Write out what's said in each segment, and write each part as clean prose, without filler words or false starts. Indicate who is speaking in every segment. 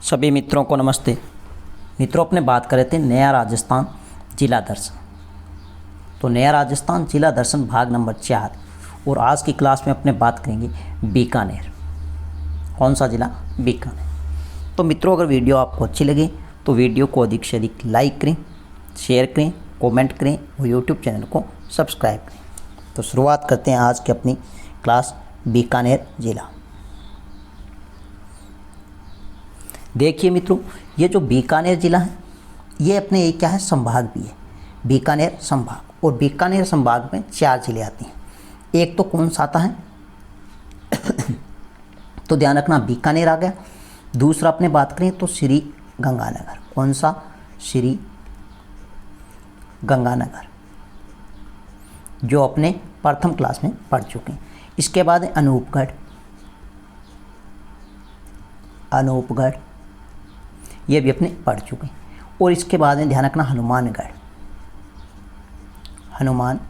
Speaker 1: सभी मित्रों को नमस्ते। मित्रों, अपने बात कर रहे थे नया राजस्थान जिला दर्शन। तो नया राजस्थान जिला दर्शन भाग नंबर 4 और आज की क्लास में अपने बात करेंगे बीकानेर। कौन सा जिला? बीकानेर। तो मित्रों, अगर वीडियो आपको अच्छी लगे तो वीडियो को अधिक से अधिक लाइक करें, शेयर करें, कमेंट करें और यूट्यूब चैनल को सब्सक्राइब करें। तो शुरुआत करते हैं आज की अपनी क्लास बीकानेर जिला। देखिए मित्रों, ये जो बीकानेर ज़िला है ये अपने एक क्या है, संभाग भी है, बीकानेर संभाग। और बीकानेर संभाग में 4 ज़िले आते हैं। एक तो कौन सा आता है तो ध्यान रखना, बीकानेर आ गया। दूसरा अपने बात करें तो श्री गंगानगर। कौन सा? श्री गंगानगर, जो अपने प्रथम क्लास में पढ़ चुके हैं। इसके बाद है अनूपगढ़। अनूपगढ़ ये भी अपने पढ़ चुके हैं। और इसके बाद में ध्यान रखना हनुमानगढ़। हनुमानगढ़।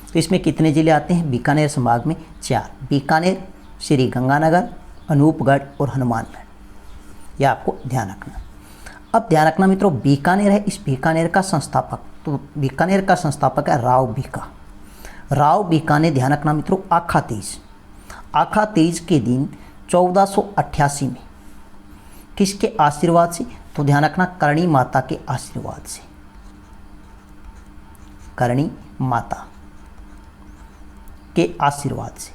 Speaker 1: तो इसमें कितने ज़िले आते हैं बीकानेर संभाग में? 4। बीकानेर, श्री गंगानगर, अनूपगढ़ और हनुमानगढ़। यह आपको ध्यान रखना। अब ध्यान रखना मित्रों, बीकानेर है, इस बीकानेर का संस्थापक, तो बीकानेर का संस्थापक है राव बीका। राव बीका ने, ध्यान रखना मित्रों, आखा तीज के दिन 1488 में किसके आशीर्वाद से? तो ध्यान रखना, करणी माता के आशीर्वाद से। करणी माता के आशीर्वाद से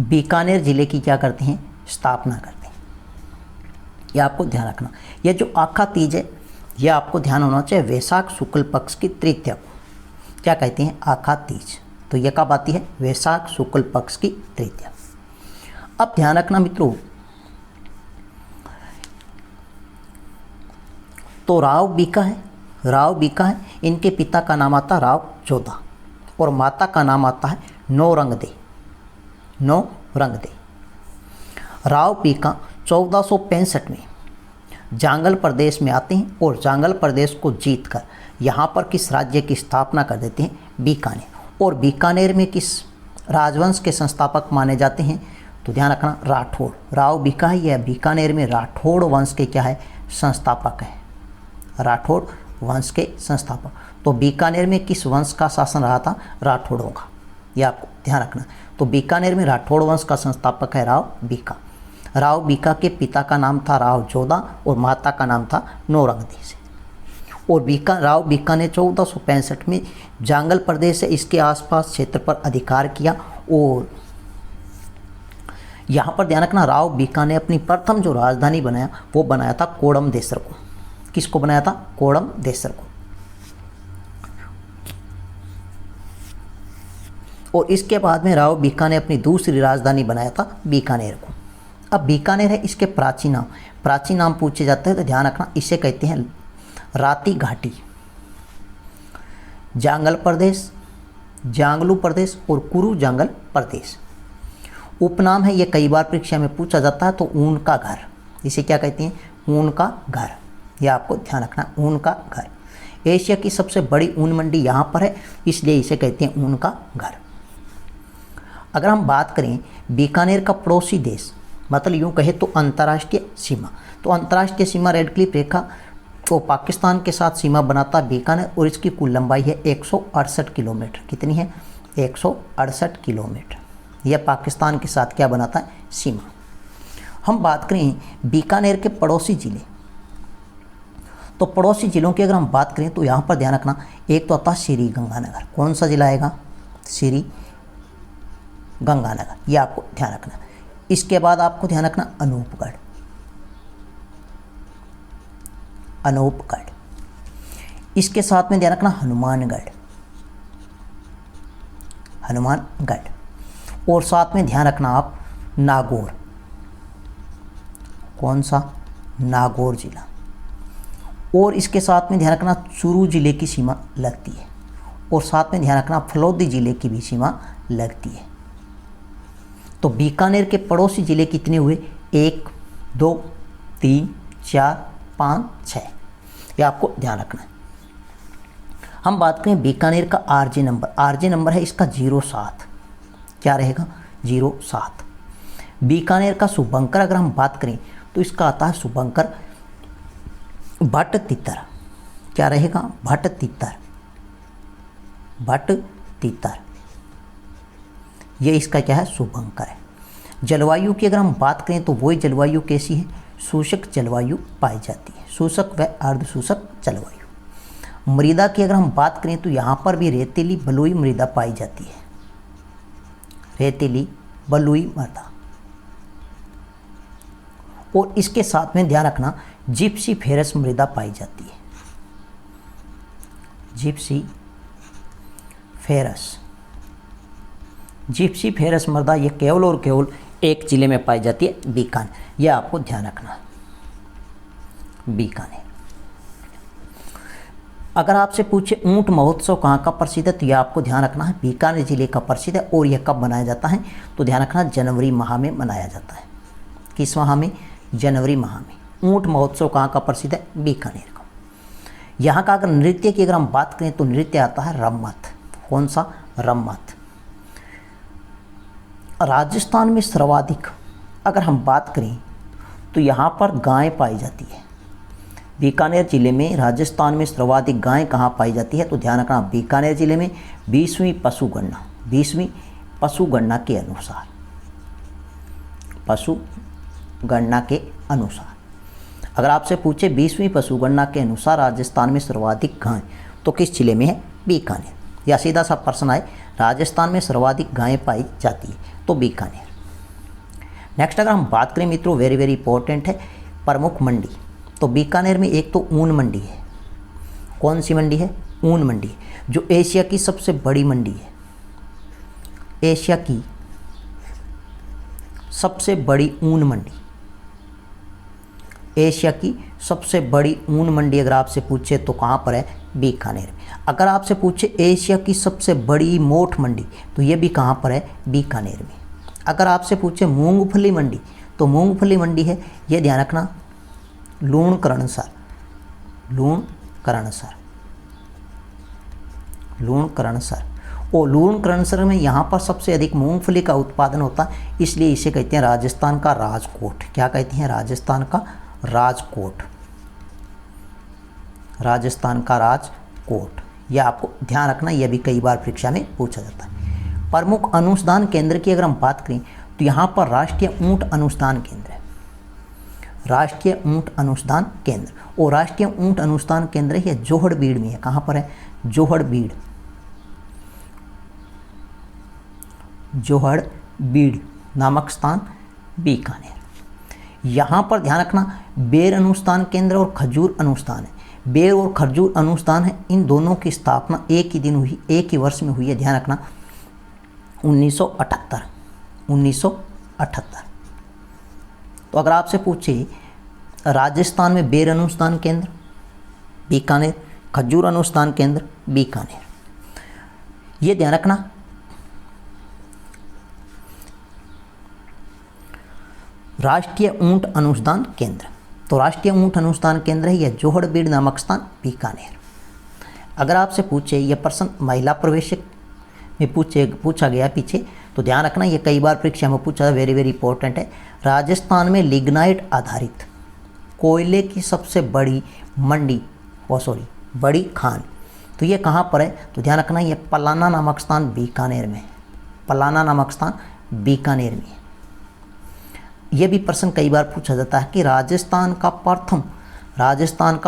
Speaker 1: बीकानेर जिले की क्या करते हैं? स्थापना करते हैं। यह आपको ध्यान रखना। यह जो आखा तीज है यह आपको ध्यान होना चाहिए, वैशाख शुक्ल पक्ष की तृतीया को क्या कहते हैं? आखा तीज। तो यह कब आती है? वैशाख शुक्ल पक्ष की तृतीया। अब ध्यान रखना मित्रों, तो राव बीका है, इनके पिता का नाम आता राव जोधा और माता का नाम आता है नौरंगदे। राव बीका 1465 में जांगल प्रदेश में आते हैं और जांगल प्रदेश को जीतकर यहाँ पर किस राज्य की स्थापना कर देते हैं? बीकानेर। और बीकानेर में किस राजवंश के संस्थापक माने जाते हैं? तो ध्यान रखना, राठौड़। राव बीका है, यह बीकानेर में राठौड़ वंश के क्या है? संस्थापक है। राठौड़ वंश के संस्थापक। तो बीकानेर में किस वंश का शासन रहा था? राठौड़ों का। यह आपको ध्यान रखना। तो बीकानेर में राठौड़ वंश का संस्थापक है राव बीका। राव बीका के पिता का नाम था राव जोधा और माता का नाम था नौरंगदी से। और राव बीका ने 1465 में जांगल प्रदेश से इसके आसपास क्षेत्र पर अधिकार किया। और यहाँ पर ध्यान रखना, राव बीका ने अपनी प्रथम जो राजधानी बनाया वो बनाया था कोड़म देसर को। किसको बनाया था? कोड़म देसर को। और इसके बाद में राव बीका ने अपनी दूसरी राजधानी बनाया था बीकानेर को। अब बीकानेर है, इसके प्राचीन नाम पूछे जाते हैं तो ध्यान रखना, इसे कहते हैं राती घाटी, जांगल प्रदेश, जांगलू प्रदेश और कुरु जांगल प्रदेश। उपनाम है, ये कई बार परीक्षा में पूछा जाता है। तो ऊन का घर, इसे क्या कहते हैं? ऊन का घर। यह आपको ध्यान रखना, ऊन का घर। एशिया की सबसे बड़ी ऊन मंडी यहाँ पर है, इसलिए इसे कहते हैं ऊन का घर। अगर हम बात करें बीकानेर का पड़ोसी देश, मतलब यूँ कहे तो अंतर्राष्ट्रीय सीमा, तो अंतर्राष्ट्रीय सीमा रेड क्लिफ रेखा तो पाकिस्तान के साथ सीमा बनाता बीकानेर और इसकी कुल लंबाई है 168 किलोमीटर। कितनी है? 168 किलोमीटर। यह पाकिस्तान के साथ क्या बनाता है? सीमा। हम बात करें बीकानेर के पड़ोसी ज़िले, तो पड़ोसी ज़िलों की अगर हम बात करें तो यहाँ पर ध्यान रखना, एक तो आता है श्री गंगानगर। कौन सा ज़िला आएगा? श्री गंगानगर। यह आपको ध्यान रखना। इसके बाद आपको ध्यान रखना अनूपगढ़। इसके साथ में ध्यान रखना हनुमानगढ़। और साथ में ध्यान रखना आप नागौर। कौन सा? नागौर जिला। और इसके साथ में ध्यान रखना चूरू जिले की सीमा लगती है। और साथ में ध्यान रखना फलौदी जिले की भी सीमा लगती है। तो बीकानेर के पड़ोसी जिले कितने हुए? 1, 2, 3, 4, 5, 6। यह आपको ध्यान रखना है। हम बात करें बीकानेर का आरजे नंबर है इसका 07। क्या रहेगा? 07। बीकानेर का शुभंकर अगर हम बात करें तो इसका आता है शुभंकर भट्ट तितर। क्या रहेगा? भट्ट तितर, भट्ट तितर, ये इसका क्या है? शुभंकर है। जलवायु की अगर हम बात करें तो वही जलवायु कैसी है? शुष्क जलवायु पाई जाती है, शुष्क व अर्धशुष्क जलवायु। मृदा की अगर हम बात करें तो यहाँ पर भी रेतीली बलुई मृदा पाई जाती है, रेतीली बलुई मृदा। और इसके साथ में ध्यान रखना जिप्सी फेरस मृदा पाई जाती है, जिप्सी फेरस। जिप्सी फेरस मृदा ये केवल और केवल एक जिले में पाई जाती है, बीकानेर। यह आपको ध्यान रखना, बीकानेर। अगर आपसे पूछे ऊंट महोत्सव कहाँ का प्रसिद्ध है तो यह आपको ध्यान रखना है बीकानेर जिले का प्रसिद्ध है। और यह कब मनाया जाता है? तो ध्यान रखना जनवरी माह में मनाया जाता है। किस माह में? जनवरी माह में। ऊंट महोत्सव कहाँ का प्रसिद्ध है? बीकानेर का। यहाँ का अगर नृत्य की अगर हम बात करें तो नृत्य आता है रम्मत। कौन सा? रम्मत। राजस्थान में सर्वाधिक अगर हम बात करें तो यहाँ पर गाय पाई जाती है। बीकानेर जिले में राजस्थान में सर्वाधिक गायें कहाँ पाई जाती है? तो ध्यान रखना बीकानेर जिले में 20वीं पशुगणना, 20वीं पशुगणना के अनुसार, पशुगणना के अनुसार अगर आपसे पूछे 20वीं पशुगणना के अनुसार राजस्थान में सर्वाधिक गायें तो किस जिले में है? बीकानेर। या सीधा सा प्रश्न आए राजस्थान में सर्वाधिक गायें पाई जाती है तो बीकानेर। नेक्स्ट अगर हम बात करें मित्रों, वेरी वेरी इंपॉर्टेंट है, प्रमुख मंडी। तो बीकानेर में एक तो ऊन मंडी है। कौन सी मंडी है? ऊन मंडी, जो एशिया की सबसे बड़ी मंडी है, एशिया की सबसे बड़ी ऊन मंडी, एशिया की सबसे बड़ी ऊन मंडी अगर आपसे पूछे तो कहाँ पर है? बीकानेर में। अगर आपसे पूछे एशिया की सबसे बड़ी मोठ मंडी तो ये भी कहाँ पर है? बीकानेर में। अगर आपसे पूछे मूंगफली मंडी तो मूंगफली मंडी है, ये ध्यान रखना, लूणकरणसर, लूणकरणसर, लूणकरणसर। और लूणकरणसर में यहाँ पर सबसे अधिक मूंगफली का उत्पादन होता है, इसलिए इसे कहते हैं राजस्थान का राजकोट। क्या कहते हैं? राजस्थान का राजकोट, राजस्थान का राजकोट। यह आपको ध्यान रखना, यह भी कई बार परीक्षा में पूछा जाता है। प्रमुख अनुसंधान केंद्र की अगर हम बात करें तो यहाँ पर राष्ट्रीय ऊंट अनुसंधान केंद्र है, राष्ट्रीय ऊंट अनुसंधान केंद्र। और राष्ट्रीय ऊंट अनुसंधान केंद्र है जोहड़बीड़ में है। कहाँ पर है? जोहड़बीड़, जोहड़बीड़ नामक स्थान, बीकानेर। यहाँ पर ध्यान रखना बेर अनुसंधान केंद्र और खजूर अनुसंधान है। बेर और खजूर अनुसंधान है, इन दोनों की स्थापना एक ही दिन हुई, एक ही वर्ष में हुई है। ध्यान रखना 1978, 1978। तो अगर आपसे पूछे राजस्थान में बेर अनुसंधान केंद्र बीकानेर, खजूर अनुसंधान केंद्र बीकानेर, ये ध्यान रखना। राष्ट्रीय ऊंट अनुसंधान केंद्र, तो राष्ट्रीय ऊंट अनुसंधान केंद्र है यह जोहड़बीड़ नामक स्थान, बीकानेर। अगर आपसे पूछे यह प्रश्न महिला प्रवेशक में पूछा गया पीछे, तो ध्यान रखना ये कई बार परीक्षा में पूछा, वेरी वेरी इंपॉर्टेंट है। राजस्थान में लिग्नाइट आधारित कोयले की सबसे बड़ी मंडी, बड़ी खान, तो ये कहाँ पर है? तो ध्यान रखना ये पलाना नामक स्थान बीकानेर में, पलाना नामक स्थान बीकानेर में। यह भी प्रश्न कई बार पूछा जाता है कि राजस्थान का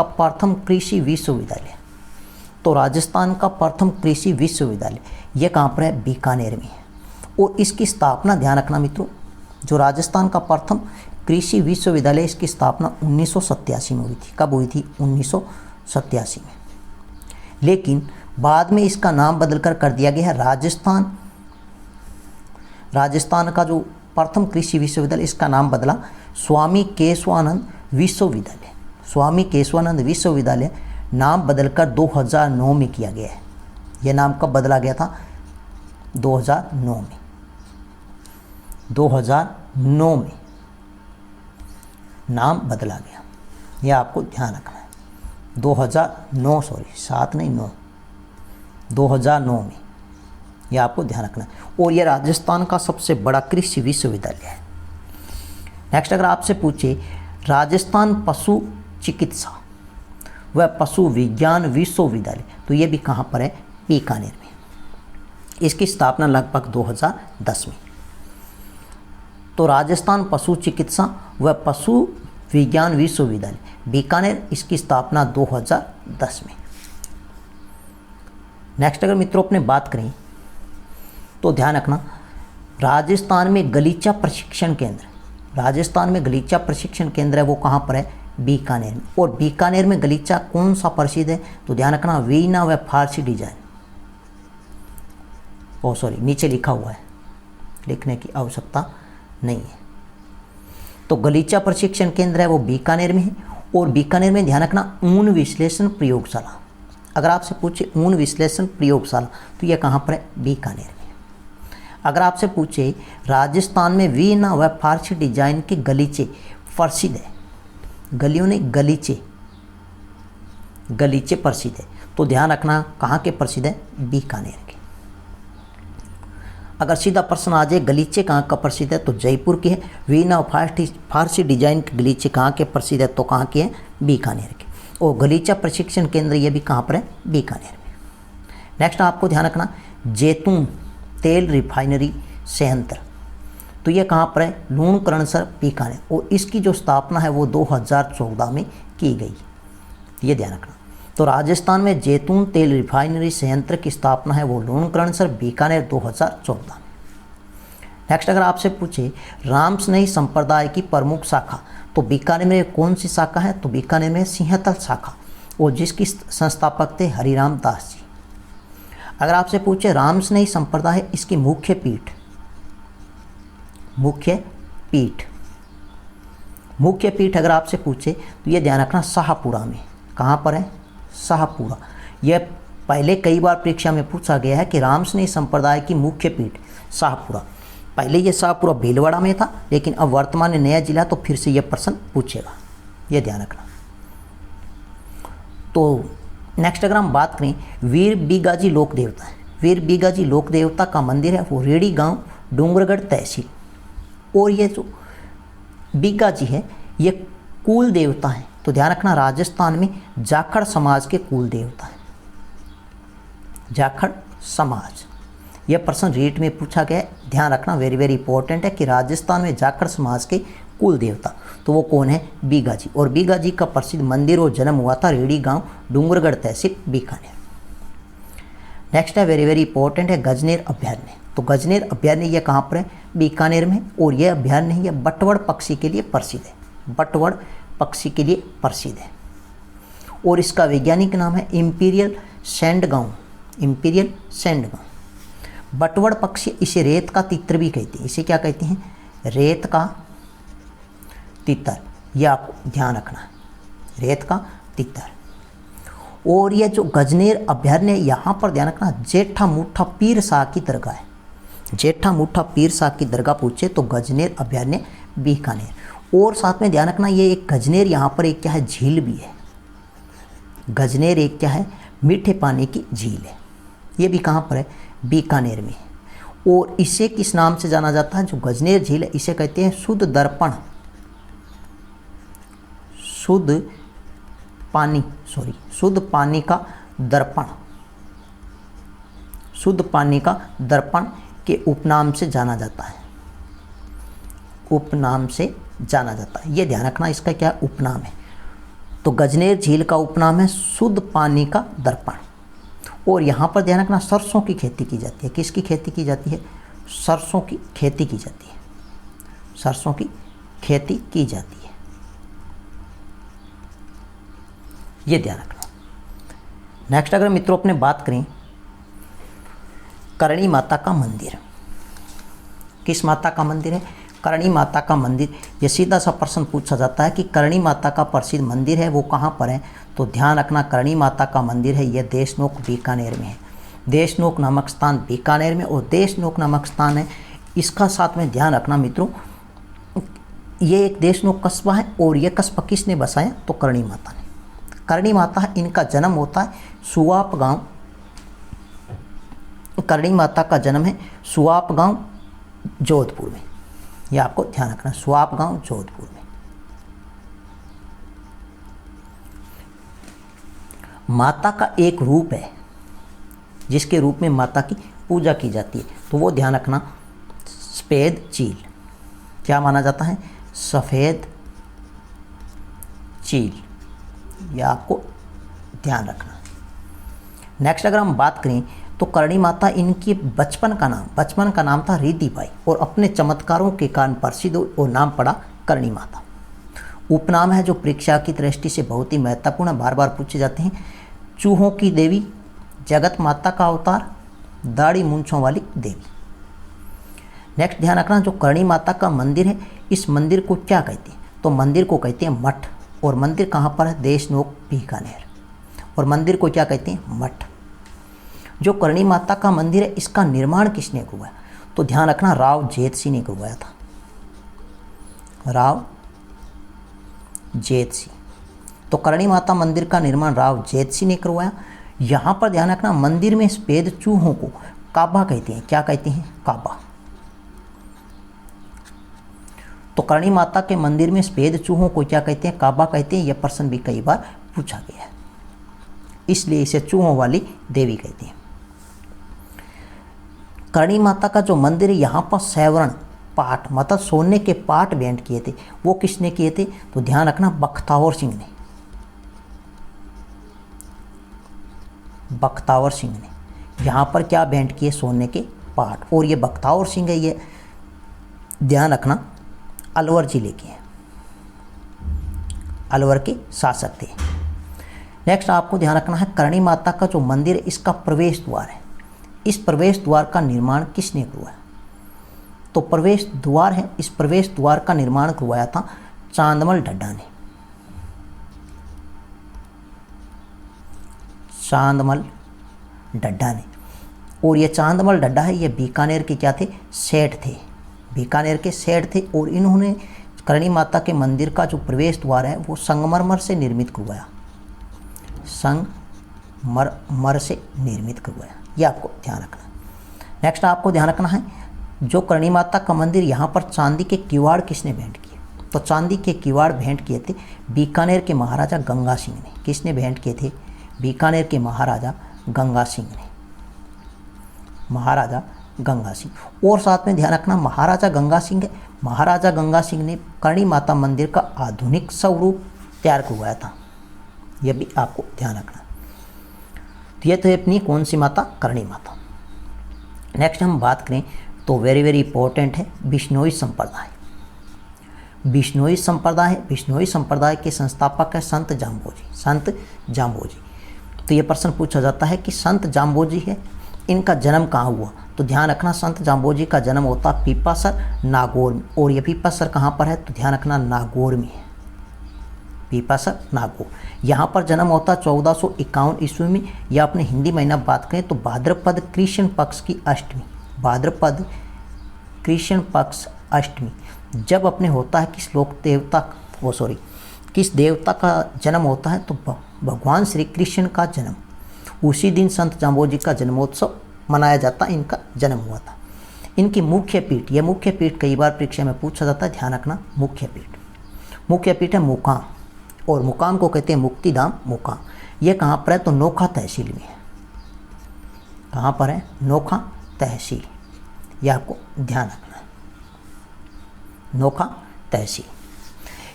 Speaker 1: प्रथम कृषि विश्वविद्यालय, तो राजस्थान का प्रथम कृषि विश्वविद्यालय यह कहाँ पर है? बीकानेर में है। और इसकी स्थापना ध्यान रखना मित्रों, जो राजस्थान का प्रथम कृषि विश्वविद्यालय, इसकी स्थापना 1987 में हुई थी। कब हुई थी? 1987 में। लेकिन बाद में इसका नाम बदलकर कर दिया गया है राजस्थान का जो प्रथम कृषि विश्वविद्यालय, इसका नाम बदला स्वामी केशवानंद विश्वविद्यालय, स्वामी केशवानंद विश्वविद्यालय नाम बदलकर 2009 में किया गया है। यह नाम कब बदला गया था? 2009 में, 2009 में नाम बदला गया, यह आपको ध्यान रखना है। 2009 7 नहीं 9, 2009 में, यह आपको ध्यान रखना है। और यह राजस्थान का सबसे बड़ा कृषि विश्वविद्यालय है। नेक्स्ट अगर आपसे पूछे राजस्थान पशु चिकित्सा व पशु विज्ञान विश्वविद्यालय, तो ये भी कहाँ पर है? बीकानेर में। इसकी स्थापना लगभग 2010 में। तो राजस्थान पशु चिकित्सा व पशु विज्ञान विश्वविद्यालय बीकानेर, इसकी स्थापना 2010 में। नेक्स्ट अगर मित्रों अपने बात करें तो ध्यान रखना, राजस्थान में गलीचा प्रशिक्षण केंद्र, राजस्थान में गलीचा प्रशिक्षण केंद्र है वो कहाँ पर है? बीकानेर में। और बीकानेर में गलीचा कौन सा प्रसिद्ध है? तो ध्यान रखना, वीणा व फारसी डिजाइन। नीचे लिखा हुआ है, लिखने की आवश्यकता नहीं है। तो गलीचा प्रशिक्षण केंद्र है वो बीकानेर में है। और बीकानेर में ध्यान रखना ऊन विश्लेषण प्रयोगशाला, अगर आपसे पूछे ऊन विश्लेषण प्रयोगशाला तो यह कहाँ पर है? बीकानेर में। अगर आपसे पूछे राजस्थान में वीणा व फारसी डिजाइन के गलीचे प्रसिद्ध है, गलियों ने गलीचे प्रसिद्ध है, तो ध्यान रखना कहाँ के प्रसिद्ध है? बीकानेर के। अगर सीधा प्रश्न आ जाए गलीचे कहाँ का प्रसिद्ध है, तो जयपुर की है। वीणा और फारसी डिजाइन के गलीचे कहाँ के प्रसिद्ध है, तो कहाँ के हैं? बीकानेर के। और गलीचा प्रशिक्षण केंद्र ये भी कहाँ पर है? बीकानेर में। नेक्स्ट आपको ध्यान रखना जैतून तेल रिफाइनरी संयंत्र, तो ये कहाँ पर है? लूणकरणसर बीकानेर। और इसकी जो स्थापना है वो 2014 में की गई, ये ध्यान रखना। तो राजस्थान में जैतून तेल रिफाइनरी संयंत्र की स्थापना है वो लूणकरणसर बीकानेर 2014 में। नेक्स्ट अगर आपसे पूछे रामस्नेही संप्रदाय की प्रमुख शाखा, तो बीकानेर में कौन सी शाखा है? तो बीकानेर में सिंहतल शाखा, और जिसकी संस्थापक थे हरिराम दास जी। अगर आपसे पूछे रामस्नेही संप्रदाय इसकी मुख्य पीठ अगर आपसे पूछे तो ये ध्यान रखना शाहपुरा में। कहाँ पर है? शाहपुरा। यह पहले कई बार परीक्षा में पूछा गया है कि रामस्नेही संप्रदाय की मुख्य पीठ शाहपुरा। पहले ये शाहपुरा भीलवाड़ा में था, लेकिन अब वर्तमान में नया जिला, तो फिर से यह प्रश्न पूछेगा, यह ध्यान रखना। तो नेक्स्ट अगर हम बात करें वीर बीगाजी लोक देवता है, वीर बीगाजी लोक देवता का मंदिर है वो रेडी गांव डूंगरगढ़ तहसील। और ये जो बीगाजी है ये कुल देवता है, तो ध्यान रखना राजस्थान में जाखड़ समाज के कुल देवता है, जाखड़ समाज। यह प्रश्न रीट में पूछा गया है, ध्यान रखना वेरी वेरी इंपॉर्टेंट है कि राजस्थान में जाखड़ समाज के कुल देवता, तो वो कौन है? बीगाजी। और बीगाजी का प्रसिद्ध मंदिर और जन्म हुआ था रेडी गांव डूंगरगढ़ तहसील बीकानेर। नेक्स्ट है वेरी वेरी इंपॉर्टेंट है गजनेर अभ्यारण्य। तो गजनेर अभ्यारण्य यह कहाँ पर है? बीकानेर में। और यह अभ्यारण्य यह बटवड़ पक्षी के लिए प्रसिद्ध है, बटवड़ पक्षी के लिए प्रसिद्ध है। और इसका वैज्ञानिक नाम है इम्पीरियल सैंडगाउन, इम्पीरियल सैंडगाउन। बटवड़ पक्षी इसे रेत का तितर भी कहते हैं, इसे क्या कहते हैं? रेत का तितर, यह आपको ध्यान रखना है, रेत का तितर। और यह जो गजनेर अभ्यारण्य यहाँ पर ध्यान रखना जेठा मुठा पीर शाह की दरगाह है, जेठा मुठा पीर शाह की दरगाह पूछे तो गजनेर अभ्यारण्य बीकानेर। और साथ में ध्यान रखना ये एक गजनेर यहाँ पर एक क्या है? झील भी है। गजनेर एक क्या है? मीठे पानी की झील है। ये भी कहाँ पर है? बीकानेर में। और इसे किस नाम से जाना जाता है? जो गजनेर झील है इसे कहते हैं शुद्ध दर्पण, शुद्ध पानी का दर्पण, शुद्ध पानी का दर्पण के उपनाम से जाना जाता है, उपनाम से जाना जाता है। ये ध्यान रखना इसका क्या उपनाम है। तो गजनेर झील का उपनाम है शुद्ध पानी का दर्पण। और यहाँ पर ध्यान रखना सरसों की खेती की जाती है। किसकी खेती की जाती है? सरसों की खेती की जाती है, सरसों की खेती की जाती है, ये ध्यान रखना। नेक्स्ट अगर मित्रों अपने बात करें करणी माता का मंदिर, किस माता का मंदिर है? करणी माता का मंदिर। ये सीधा सा प्रश्न पूछा जाता है कि करणी माता का प्रसिद्ध मंदिर है वो कहाँ पर है? तो ध्यान रखना करणी माता का मंदिर है यह देशनोक बीकानेर में है, देशनोक नामक स्थान बीकानेर में। और देशनोक नामक स्थान है इसका साथ में ध्यान रखना मित्रों, ये एक देशनोक कस्बा है। और यह कस्बा किसने बसाया? तो करणी माता ने। करणी माता इनका जन्म होता है सुवाप गांव, करणी माता का जन्म है सुवाप गांव जोधपुर में, ये आपको ध्यान रखना, स्वाप गांव जोधपुर में। माता का एक रूप है जिसके रूप में माता की पूजा की जाती है, तो वो ध्यान रखना, सफ़ेद चील। क्या माना जाता है? सफ़ेद चील, यह आपको ध्यान रखना। नेक्स्ट अगर हम बात करें तो करणी माता, इनकी बचपन का नाम था रिद्धि बाई और अपने चमत्कारों के कारण प्रसिद्ध और नाम पड़ा करणी माता। उपनाम है जो परीक्षा की दृष्टि से बहुत ही महत्वपूर्ण, बार बार पूछे जाते हैं। चूहों की देवी, जगत माता का अवतार, दाढ़ी मूंछों वाली देवी। नेक्स्ट ध्यान रखना, जो करणी माता का मंदिर है, इस मंदिर को क्या कहते हैं? तो मंदिर को कहते हैं मठ। और मंदिर कहाँ पर है? देशनोक बीकानेर। और मंदिर को क्या कहते हैं? मठ। जो करणी माता का मंदिर है, इसका निर्माण किसने करवाया? तो ध्यान रखना, राव जेत सिंह ने करवाया था। राव जेत सिंह। तो करणी माता मंदिर का निर्माण राव जेत सिंह ने करवाया। यहाँ पर ध्यान रखना, मंदिर में सफेद चूहों को काबा कहते हैं। क्या कहते हैं? काबा। तो करणी माता के मंदिर में सफेद चूहों को क्या कहते हैं? काबा कहते हैं। यह प्रश्न भी कई बार पूछा गया है, इसलिए इसे चूहों वाली देवी कहते हैं। करणी माता का जो मंदिर है, यहाँ पर सैवरण पाठ, मतलब सोने के पाठ भेंट किए थे। वो किसने किए थे? तो ध्यान रखना, बख्तावर सिंह ने। बख्तावर सिंह ने यहाँ पर क्या भेंट किए? सोने के पाठ। और ये बख्तावर सिंह है, ये ध्यान रखना, अलवर जिले के हैं, अलवर के शासक थे। नेक्स्ट आपको ध्यान रखना है, करणी माता का जो मंदिर है, इसका प्रवेश द्वार है। इस प्रवेश द्वार का निर्माण किसने करवाया? तो प्रवेश द्वार है, इस प्रवेश द्वार का निर्माण करवाया था चांदमल ढड्ढा ने। चांदमल ढड्ढा ने। और ये चांदमल ढड्ढा है, ये बीकानेर के क्या थे? सेठ थे। बीकानेर के सेठ थे। और इन्होंने करणी माता के मंदिर का जो प्रवेश द्वार है, वो संगमरमर से निर्मित करवाया। संगमरमर से निर्मित करवाया, ये आपको ध्यान रखना। नेक्स्ट आपको ध्यान रखना है, जो करणी माता का मंदिर, यहाँ पर चांदी के किवाड़ किसने भेंट किए? तो चांदी के किवाड़ भेंट किए थे बीकानेर के महाराजा गंगा सिंह ने। किसने भेंट किए थे? बीकानेर के महाराजा गंगा सिंह ने। महाराजा गंगा सिंह। और साथ में ध्यान रखना, महाराजा गंगा सिंह है, महाराजा गंगा सिंह ने करणी माता मंदिर का आधुनिक स्वरूप तैयार करवाया था। यह भी आपको ध्यान रखना। तो ये तो अपनी कौन सी माता? करणी माता। नेक्स्ट हम बात करें तो वेरी वेरी इंपॉर्टेंट है बिश्नोई संप्रदाय। बिश्नोई संप्रदाय है, बिश्नोई संप्रदाय के संस्थापक है संत जाम्बोजी। संत जाम्बोजी। तो ये प्रश्न पूछा जाता है कि संत जाम्बोजी है, इनका जन्म कहाँ हुआ? तो ध्यान रखना, संत जाम्बोजी का जन्म होता पीपासर नागौर में। और ये पीपासर कहाँ पर है? तो ध्यान रखना, नागौर में है। पीपासर नागौर, यहाँ पर जन्म होता 1451 ईस्वी में। या अपने हिंदी महीना बात करें तो भाद्रपद कृष्ण पक्ष की अष्टमी, भाद्रपद कृष्ण पक्ष अष्टमी जब अपने होता है किस देवता का जन्म होता है? तो भगवान श्री कृष्ण का जन्म। उसी दिन संत जाम्बोजी का जन्मोत्सव मनाया जाता, इनका जन्म हुआ था। इनकी मुख्य पीठ, यह मुख्य पीठ कई बार परीक्षा में पूछा जाता है, ध्यान रखना, मुख्य पीठ है मुकाम। और मुकाम को कहते हैं मुक्तिधाम मुकाम। यह कहाँ पर है? तो नोखा तहसील में है। कहाँ पर है? नोखा तहसील, यह आपको ध्यान रखना है, नोखा तहसील।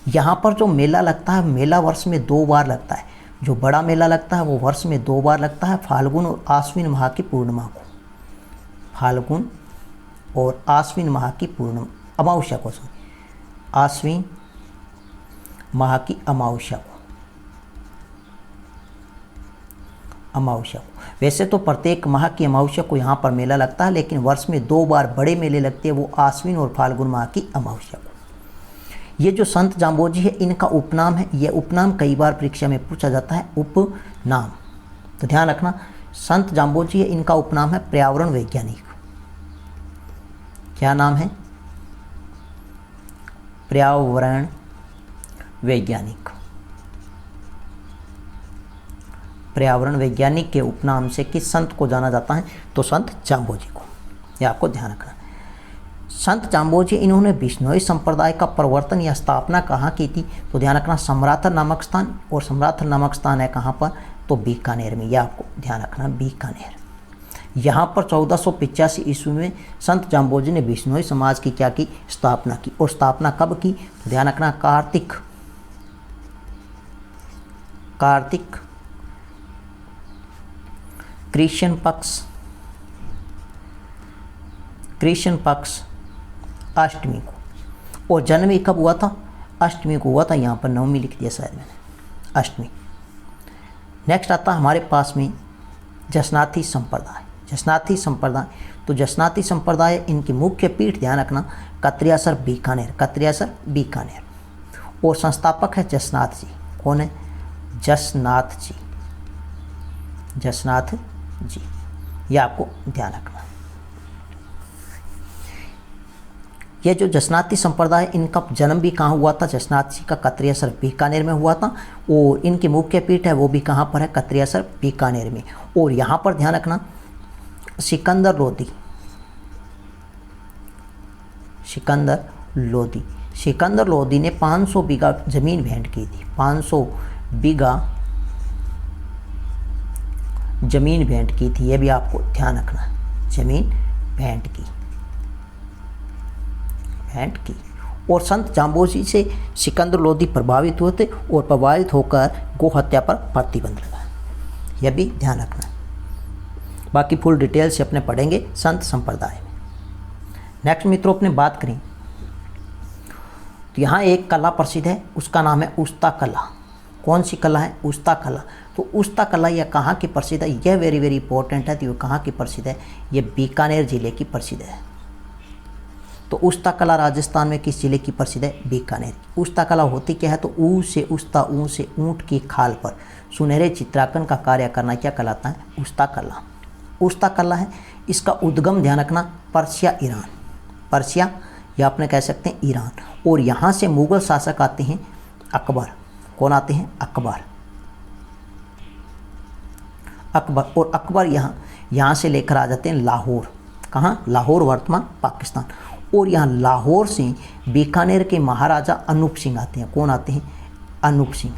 Speaker 1: यहाँ पर जो मेला लगता है, मेला वर्ष में 2 बार लगता है। जो बड़ा मेला लगता है वो वर्ष में 2 बार लगता है, फाल्गुन और आश्विन माह की पूर्णिमा को। फाल्गुन और आश्विन माह की पूर्णिमा, अमावस्या को, आश्विन माह की अमावस्या को। वैसे तो प्रत्येक माह की अमावस्या को यहाँ पर मेला लगता है, लेकिन वर्ष में 2 बार बड़े मेले लगते हैं, वो आश्विन और फाल्गुन माह की अमावस्या को। ये जो संत जाम्बोजी है, इनका उपनाम है। यह उपनाम कई बार परीक्षा में पूछा जाता है, उपनाम। तो ध्यान रखना, संत जाम्बोजी है, इनका उपनाम है पर्यावरण वैज्ञानिक। क्या नाम है? पर्यावरण वैज्ञानिक। पर्यावरण वैज्ञानिक के उपनाम से किस संत को जाना जाता है? तो संत जाम्बोजी को। यह आपको ध्यान रखना। संत जाम्बोजी इन्होंने बिश्नोई संप्रदाय का प्रवर्तन या स्थापना कहाँ की थी? तो ध्यान रखना समराथर नामक स्थान, और समराथर नामक स्थान है कहाँ पर? तो बीकानेर में। यह आपको ध्यान रखना, बीकानेर। यहाँ पर 1485 ईस्वी में संत जाम्बोजी ने बिश्नोई समाज की क्या की? स्थापना की। और स्थापना कब की? तो ध्यान रखना कार्तिक कृष्ण पक्ष अष्टमी को। और जन्म कब हुआ था? अष्टमी को हुआ था। यहाँ पर नवमी लिख दिया शायद मैंने, अष्टमी। नेक्स्ट आता हमारे पास में जसनाथी संप्रदाय। जसनाथी संप्रदाय, तो जसनाथी संप्रदाय इनकी मुख्य पीठ ध्यान रखना कत्रियासर बीकानेर, कत्रियासर बीकानेर। और संस्थापक है जसनाथ जी। कौन है? जसनाथ जी, जसनाथ जी। यह आपको ध्यान रखना। यह जो जसनाथी संप्रदाय, इनका जन्म भी कहाँ हुआ था? जसनाथ जी का कत्रियासर बीकानेर में हुआ था। और इनकी मुख्य पीठ है वो भी कहाँ पर है? कत्रियासर बीकानेर में। और यहाँ पर ध्यान रखना सिकंदर लोधी ने 500 बीघा जमीन भेंट की थी। 500 बीघा जमीन भेंट की थी। यह भी आपको ध्यान रखना, जमीन भेंट की। और संत जाम्बोजी से सिकंदर लोधी प्रभावित हुए थे और प्रभावित होकर गो हत्या पर प्रतिबंध लगा। यह भी ध्यान रखना। बाकी फुल डिटेल से अपने पढ़ेंगे संत संप्रदाय में। नेक्स्ट मित्रों अपने बात करें तो यहाँ एक कला प्रसिद्ध है, उसका नाम है उस्ता कला। कौन सी कला है? उस्ता कला। तो उस्ता कला यह कहाँ की प्रसिद्ध है? यह वेरी वेरी इंपॉर्टेंट है। तो ये कहाँ की प्रसिद्ध है? ये बीकानेर जिले की प्रसिद्ध है। तो उस्ता कला राजस्थान में किस जिले की प्रसिद्ध है? बीकानेर। उस्ता कला होती क्या है? तो ऊ से उस्ता, ऊ से ऊँट की खाल पर सुनहरे चित्रांकन का कार्य करना क्या कहलाता है? उस्ता कला। उस्ता कला है, इसका उद्गम ध्यान रखना पर्शिया, ईरान। पर्शिया या आपने कह सकते हैं ईरान। और यहाँ से मुग़ल शासक आते हैं अकबर। कौन आते हैं? अकबर। और अकबर यहाँ से लेकर आ जाते हैं लाहौर। कहाँ? लाहौर वर्तमान पाकिस्तान। और यहाँ लाहौर से बीकानेर के महाराजा अनूप सिंह आते हैं। कौन आते हैं? अनूप सिंह।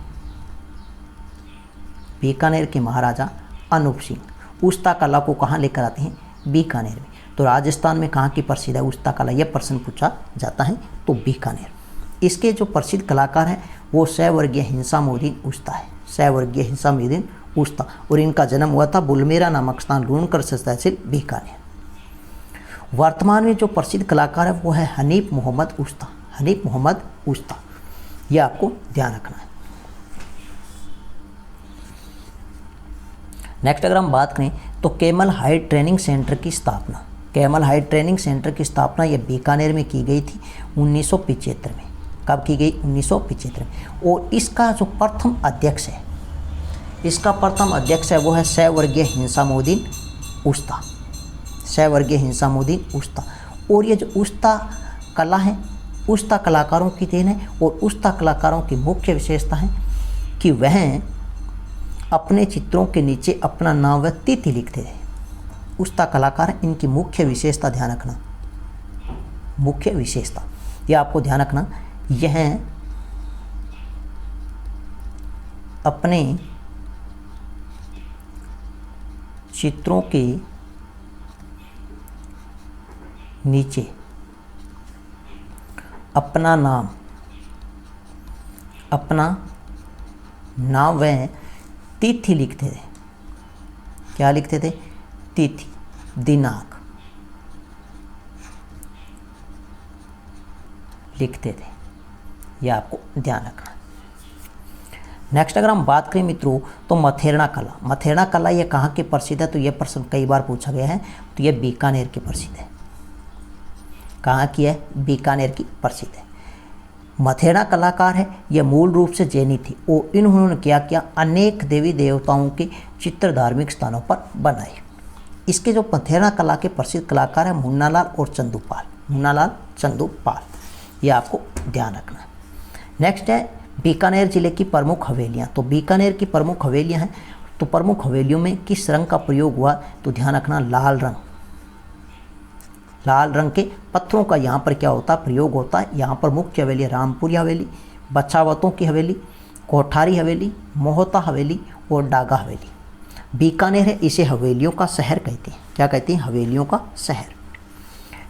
Speaker 1: बीकानेर के महाराजा अनूप सिंह उस्ता कला को कहाँ लेकर आते हैं? बीकानेर में। तो राजस्थान में कहाँ की प्रसिद्ध है उस्ता कला? यह प्रश्न पूछा जाता है। तो बीकानेर। इसके जो प्रसिद्ध कलाकार हैं वो सवर्गीय हिंसामुद्दीन उस्ता है। सवर्गीय हिंसामुद्दीन उस्ता। और इनका जन्म हुआ था बुलमेरा नामक स्थान, लूणकर तहसील, बीकानेर। वर्तमान में जो प्रसिद्ध कलाकार है वो है हनीफ मोहम्मद उस्ता। हनीफ मोहम्मद उस्ता, यह आपको ध्यान रखना है। नेक्स्ट अगर हम बात करें तो कैमल हाइट ट्रेनिंग सेंटर की स्थापना। कैमल हाइट ट्रेनिंग सेंटर की स्थापना यह बीकानेर में की गई थी 1975 में। कब की गई? 1975 में। और इसका जो प्रथम अध्यक्ष है वो है सवर्गीय हिंसामुद्दीन उस्ता। सवर्गीय हिंसामुद्दीन उस्ता। और ये जो उस्ता कला है, उस्ता कलाकारों की देन है। और उस्ता कलाकारों की मुख्य विशेषता है कि वह अपने चित्रों के नीचे अपना नाम व तिथि लिखते थे। उस्ता कलाकार इनकी मुख्य विशेषता ध्यान रखना, मुख्य विशेषता यह आपको ध्यान रखना, यह अपने चित्रों के नीचे अपना नाम व तिथि लिखते थे। क्या लिखते थे? तिथि, दिनांक लिखते थे। यह आपको ध्यान रखना। नेक्स्ट अगर हम बात करें मित्रों तो मथेरना कला। मथेरना कला यह कहाँ की प्रसिद्ध है? तो यह प्रश्न कई बार पूछा गया है। तो यह बीकानेर की प्रसिद्ध है। कहाँ की है? बीकानेर की प्रसिद्ध है। मथेरना कलाकार है, यह मूल रूप से जैनी थी और इन्होंने क्या किया? अनेक देवी देवताओं के चित्र धार्मिक स्थानों पर बनाए। इसके जो मथेरना कला के प्रसिद्ध कलाकार हैं मुन्नालाल और चंदूपाल। मुन्नालाल, चंदूपाल, यह आपको ध्यान रखना है। नेक्स्ट है बीकानेर जिले की प्रमुख हवेलियाँ। तो बीकानेर की प्रमुख हवेलियाँ हैं। तो प्रमुख हवेलियों में किस रंग का प्रयोग हुआ? तो ध्यान रखना लाल रंग। लाल रंग के पत्थरों का यहाँ पर क्या होता है, प्रयोग होता है। यहाँ पर मुख्य हवेली रामपुरी हवेली, बछावतों की हवेली, कोठारी हवेली, मोहता हवेली और डागा हवेली। बीकानेर है, इसे हवेलियों का शहर कहते हैं। क्या कहते हैं, हवेलियों का शहर।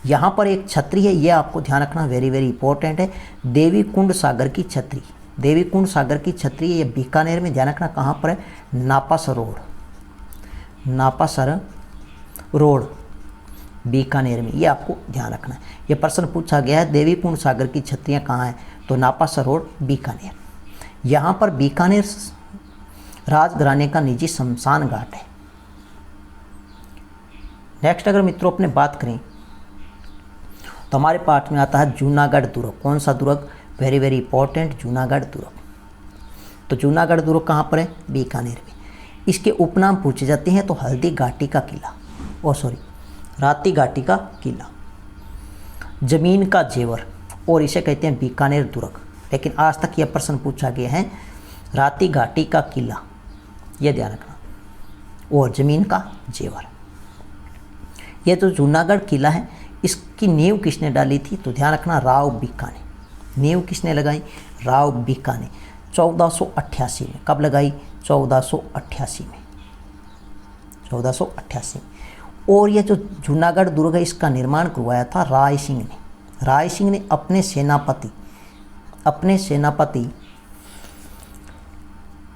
Speaker 1: यहाँ पर एक छतरी है, ये आपको ध्यान रखना, वेरी वेरी इंपॉर्टेंट है, देवी कुंड सागर की छतरी। देवी कुंड सागर की छतरी ये बीकानेर में, ध्यान रखना कहाँ पर है, नापासर रोड, नापासर रोड बीकानेर में, ये आपको ध्यान रखना है। ये प्रश्न पूछा गया है, देवी कुंड सागर की छतरियाँ कहाँ हैं, तो नापासर रोड बीकानेर। यहाँ पर बीकानेर राजघराने का निजी शमशान घाट है। नेक्स्ट अगर मित्रों अपने बात करें तो हमारे पाठ में आता है जूनागढ़ दुर्ग। कौन सा दुर्ग, वेरी वेरी इंपॉर्टेंट, जूनागढ़ दुर्ग। तो जूनागढ़ दुर्ग कहाँ पर है, बीकानेर में। इसके उपनाम पूछे जाते हैं तो हल्दी घाटी का किला, राती घाटी का किला, जमीन का जेवर, और इसे कहते हैं बीकानेर दुर्ग। लेकिन आज तक यह प्रश्न पूछा गया है राती घाटी का किला, यह ध्यान रखना, और जमीन का जेवर। यह जो जूनागढ़ किला है इसकी नींव किसने डाली थी, तो ध्यान रखना राव बीका ने। नींव किसने लगाई, राव बीका ने 1488 में। कब लगाई, 1488 में, 1488 में। और यह जो जूनागढ़ दुर्ग है इसका निर्माण करवाया था राय सिंह ने। राय सिंह ने अपने सेनापति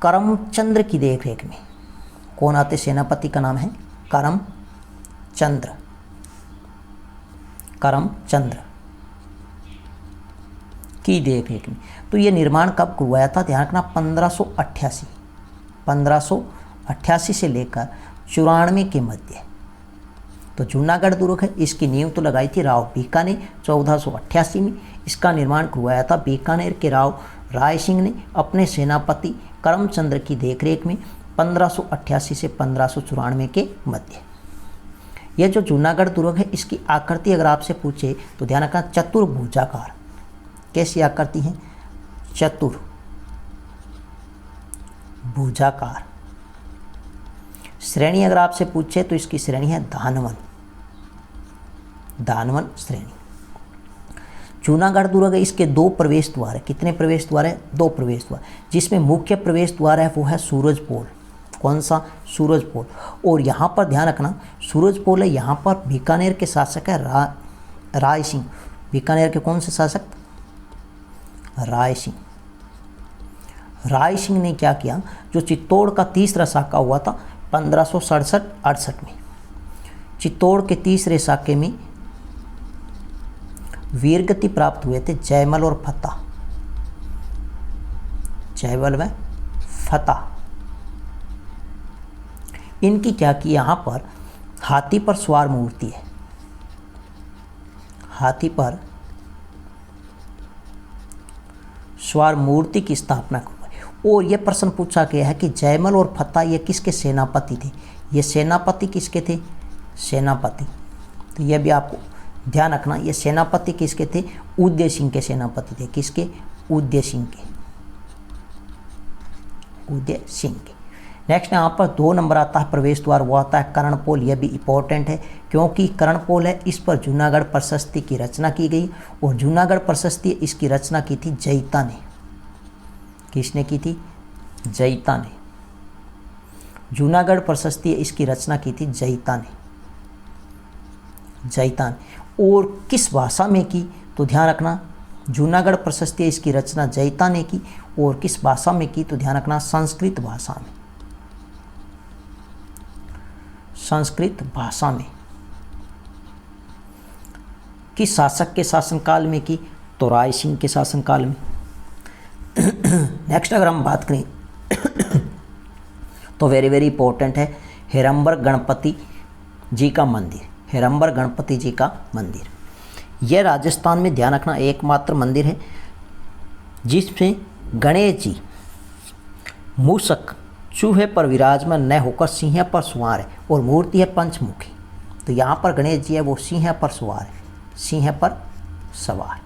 Speaker 1: करमचंद्र की देखरेख में। कौन आते सेनापति का नाम है, करमचंद्र की देखरेख में। तो ये निर्माण कब करवाया था, ध्यान रखना 1588 से लेकर 94 के मध्य। तो जूनागढ़ दुर्ग है, इसकी नींव तो लगाई थी राव बीका ने 1488 में। इसका निर्माण करवाया था बीकानेर के राव राय सिंह ने अपने सेनापति करमचंद्र की देखरेख में 1588 से 1594 के मध्य। यह जो जूनागढ़ दुर्ग है इसकी आकृति अगर आपसे पूछे तो ध्यान रखना चतुर्भुजाकार। कैसी आकृति है, चतुर्भुजाकार। श्रेणी अगर आपसे पूछे तो इसकी श्रेणी है दानवन श्रेणी। जूनागढ़ दुर्ग है, इसके 2 प्रवेश द्वार है। कितने प्रवेश द्वार है, 2 प्रवेश द्वार। जिसमें मुख्य प्रवेश द्वार है वो है सूरजपोल। कौन सा, सूरजपोल। और यहाँ पर ध्यान रखना सूरजपोल है, यहाँ पर बीकानेर के शासक है राय सिंह। बीकानेर के कौन से शासक, राय सिंह। राय सिंह ने क्या किया, जो चित्तौड़ का तीसरा साका हुआ था 1567-68 में। चित्तौड़ के तीसरे साके में वीरगति प्राप्त हुए थे जयमल और फतेह। जयमल व फतेह इनकी क्या की, यहाँ पर हाथी पर सवार मूर्ति है, हाथी पर सवार मूर्ति की स्थापना करवाई। और यह प्रश्न पूछा गया है कि जयमल और फतेह ये किसके सेनापति थे, ये सेनापति किसके थे, सेनापति। तो यह भी आपको ध्यान रखना, ये सेनापति किसके थे, उदय सिंह के सेनापति थे। किसके, उदय सिंह के, उदय सिंह के। नेक्स्ट यहाँ पर 2 नंबर आता है प्रवेश द्वार, वो आता है कर्णपोल। यह भी इंपॉर्टेंट है क्योंकि कर्णपोल है, इस पर जूनागढ़ प्रशस्ति की रचना की गई। और जूनागढ़ प्रशस्ति इसकी रचना की थी जयिता ने। किसने की थी, जयिता ने। जूनागढ़ प्रशस्ति इसकी रचना की थी जयिता ने, जयिता ने। और किस भाषा में की, तो ध्यान रखना जूनागढ़ प्रशस्ति इसकी रचना जयिता ने की। और किस भाषा में की, तो ध्यान रखना संस्कृत भाषा में, संस्कृत भाषा में। किस शासक के शासनकाल में की, तो राय सिंह के शासनकाल में। नेक्स्ट अगर हम बात करें तो वेरी वेरी इंपॉर्टेंट है हेरंबर गणपति जी का मंदिर। हेरंबर गणपति जी का मंदिर, यह राजस्थान में ध्यान रखना एकमात्र मंदिर है जिसमें गणेश जी मूषक चूहे पर विराजमान न होकर सिंह पर सवार है और मूर्ति है पंचमुखी। तो यहाँ पर गणेश जी है वो सिंह पर सवार है, सिंह पर सवार।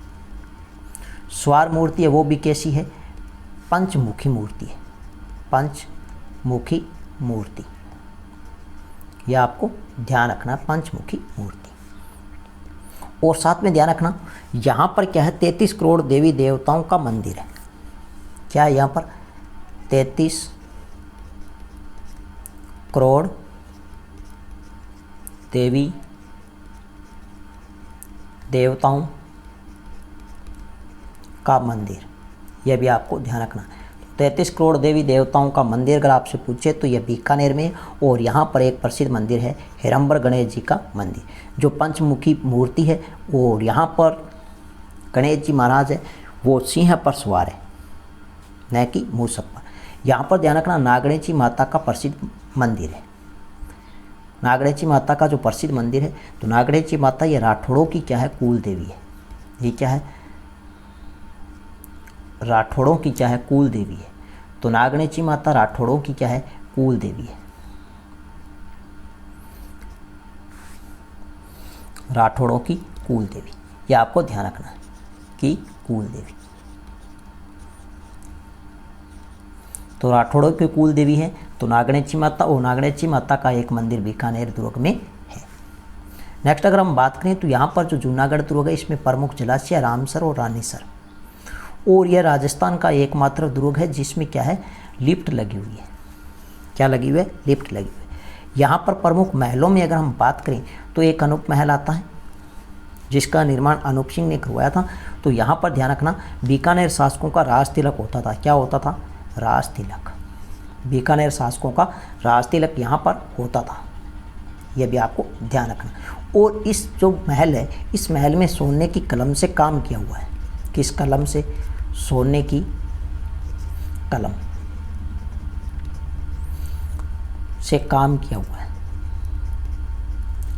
Speaker 1: सवार मूर्ति है वो भी कैसी है, पंचमुखी मूर्ति है, पंचमुखी मूर्ति। यह आपको ध्यान रखना, पंचमुखी मूर्ति। और साथ में ध्यान रखना यहाँ पर क्या है, 33 करोड़ देवी देवताओं का मंदिर है। क्या है यहाँ पर, 33 करोड़ देवी देवताओं का मंदिर, यह भी आपको ध्यान रखना। 33 करोड़ देवी देवताओं का मंदिर अगर आपसे पूछे तो यह बीकानेर में, और यहाँ पर एक प्रसिद्ध मंदिर है हेरंबर गणेश जी का मंदिर, जो पंचमुखी मूर्ति है। और यहाँ पर गणेश जी महाराज है वो सिंह पर सवार है, न कि मूषक पर। यहाँ पर ध्यान रखना नागणेची माता का प्रसिद्ध मंदिर है। नागणेची माता का जो प्रसिद्ध मंदिर है, तो नागणेची माता ये राठौड़ों की क्या है, कुल देवी है। ये क्या है, राठौड़ों की क्या है, कुल देवी है। तो नागणेची माता राठौड़ों की क्या है, कुल देवी है। राठौड़ों की कुल देवी, ये आपको ध्यान रखना है कि कुल देवी, तो राठौड़ों की कुल देवी है तो नागणेची माता, और नागणेची माता का एक मंदिर बीकानेर दुर्ग में है। नेक्स्ट अगर हम बात करें तो यहाँ पर जो जूनागढ़ दुर्ग है इसमें प्रमुख जलाशय रामसर और रानीसर, और यह राजस्थान का एकमात्र दुर्ग है जिसमें क्या है, लिफ्ट लगी हुई है। क्या लगी हुई है, लिफ्ट लगी हुई है। यहाँ पर प्रमुख महलों में अगर हम बात करें तो एक अनूप महल आता है जिसका निर्माण अनूप सिंह ने करवाया था। तो यहाँ पर ध्यान रखना बीकानेर शासकों का राज तिलक होता था। क्या होता था, राज तिलक। बीकानेर शासकों का राज तिलक यहाँ पर होता था, यह भी आपको ध्यान रखना। और इस जो महल है, इस महल में सोने की कलम से काम किया हुआ है। किस कलम से, सोने की कलम से काम किया हुआ है,